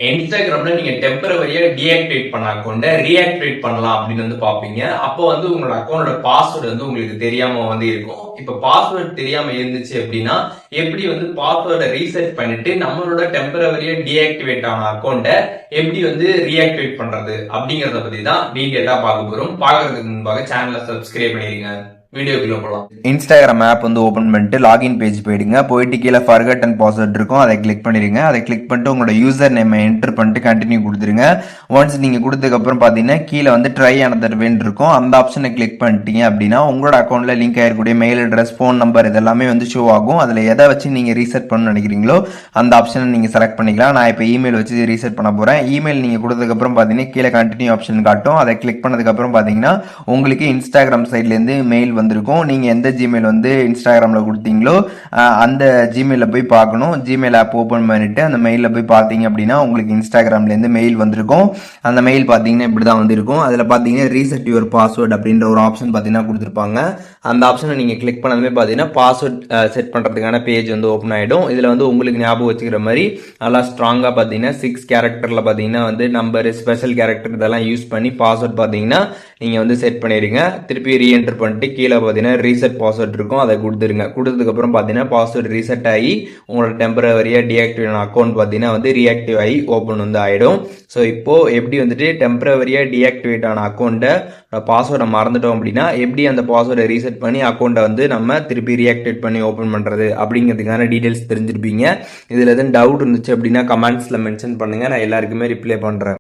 இன்ஸ்டாகிராம்ல நீங்க டெம்பரவரியா டீஆக்டிவேட் பண்ண அக்கௌண்ட்டை ரீஆக்டிவேட் பண்ணலாம் அப்படின்னு வந்து பாப்பீங்க. அப்போ வந்து உங்களோட அக்கௌண்டோட பாஸ்வேர்டு வந்து உங்களுக்கு தெரியாம வந்து இருக்கும். இப்ப பாஸ்வேர்டு தெரியாம இருந்துச்சு அப்படின்னா எப்படி வந்து பாஸ்வேர்டை ரீசெட் பண்ணிட்டு நம்மளோட டெம்பரவரியா டீஆக்டிவேட் ஆன அக்கௌண்ட்டை எப்படி வந்து ரீஆக்டிவேட் பண்றது அப்படிங்கறத பத்தி தான் டீடைலா பார்க்க போறோம். பார்க்கறதுக்கு முன்பாக சேனலை சப்ஸ்கிரைப் பண்ணிடுங்க. வீடியோக்குள்ள போகலாம். இன்ஸ்டாகிராம் ஆப் வந்து ஓப்பன் பண்ணிட்டு லாகின் பேஜ் போயிடுங்க. போயிட்டு கீழே ஃபர்கட் அண்ட் பாஸ்வேர்ட் இருக்கும், அதை கிளிக் பண்ணிடுங்க. அதை கிளிக் பண்ணிட்டு உங்களோட யூசர் நேமை என்டர் பண்ணிட்டு கண்டினியூ கொடுத்துருங்க. ஒன்ஸ் நீங்கள் கொடுத்ததுக்கப்புறம் பார்த்தீங்கன்னா கீழே வந்து ட்ரை அனதர் வேன் இருக்கும். அந்த ஆப்ஷனை கிளிக் பண்ணிட்டீங்க அப்படின்னா உங்களோட அக்கௌண்ட்டில் லிங்க் ஆகிருக்கூடிய மெயில் அட்ரஸ், ஃபோன் நம்பர் இதெல்லாமே வந்து ஷோ ஆகும். அதில் எதை வச்சு நீங்கள் ரீசெட் பண்ண நினைக்கிறீங்களோ அந்த ஆப்ஷனை நீங்கள் செலக்ட் பண்ணிக்கலாம். நான் இப்போ இமெயில் வச்சு ரீசெட் பண்ண போகிறேன். இமெயில் நீங்கள் கொடுத்ததுக்கப்புறம் பார்த்தீங்கன்னா கீழே கண்டினியூ ஆப்ஷன் காட்டும். அதை கிளிக் பண்ணதுக்கப்புறம் பார்த்தீங்கன்னா உங்களுக்கு இன்ஸ்டாகிராம் சைட்லேருந்து மெயில் வந்திருக்கும். நீங்கள் எந்த ஜிமெயில் வந்து இன்ஸ்டாகிராமில் கொடுத்தீங்களோ அந்த ஜிமெயிலில் போய் பார்க்கணும். ஜிமெயில் ஆப் ஓப்பன் பண்ணிவிட்டு அந்த மெயிலில் போய் பார்த்தீங்க அப்படின்னா உங்களுக்கு இன்ஸ்டாகிராம்லேருந்து மெயில் வந்திருக்கும். அந்த மெயில் பார்த்தீங்கன்னா இப்படி தான் வந்திருக்கும். அதில் பார்த்தீங்கன்னா ரீசெட் யுவர் பாஸ்வேர்டு அப்படின்ற ஒரு ஆப்ஷன் பார்த்தீங்கன்னா கொடுத்துருப்பாங்க. அந்த ஆப்ஷனை நீங்கள் கிளிக் பண்ணதுமே பார்த்தீங்கன்னா பாஸ்வேர்ட் செட் பண்ணுறதுக்கான பேஜ் வந்து ஓப்பன் ஆகிடும். இதில் வந்து உங்களுக்கு ஞாபகம் வச்சுக்கிற மாதிரி நல்லா ஸ்ட்ராங்காக பார்த்தீங்கன்னா 6 கேரக்டரில் பார்த்தீங்கன்னா வந்து நம்பர், ஸ்பெஷல் கேரக்டர் இதெல்லாம் யூஸ் பண்ணி பாஸ்வேர்ட் பார்த்தீங்கன்னா நீங்கள் வந்து செட் பண்ணிடுங்க. திருப்பி ரீஎன்டர் பண்ணிட்டு கீழே பார்த்தீங்கன்னா ரீசெட் பாஸ்வேர்ட் இருக்கும், அதை கொடுத்துருங்க. கொடுத்ததுக்கப்புறம் பார்த்தீங்கன்னா பாஸ்வேர்டு ரீசெட் ஆகி உங்களோட டெம்பரவரியாக டீஆக்டிவேட் அக்கௌண்ட் பார்த்தீங்கன்னா வந்து ரீஆக்டிவ் ஆகி ஓப்பன் வந்து ஆகிடும். ஸோ இப்போது எப்படி வந்துட்டு டெம்பரவரியாக டீஆக்டிவேட் ஆன அக்கௌண்ட்டை பாஸ்வேர்டை மறந்துட்டோம் அப்படின்னா எப்படி அந்த பாஸ்வேர்டை ரீசெட் பண்ணி அக்கௌண்ட்டை வந்து நம்ம திருப்பி ரீஆக்டிவேட் பண்ணி ஓப்பன் பண்ணுறது அப்படிங்கிறதுக்கான டீட்டெயில்ஸ் தெரிஞ்சிருப்பீங்க. இதில் எதுவும் டவுட் இருந்துச்சு அப்படின்னா கமெண்ட்ஸில் மென்ஷன் பண்ணுங்கள், நான் எல்லாருக்குமே ரிப்ளை பண்ணுறேன்.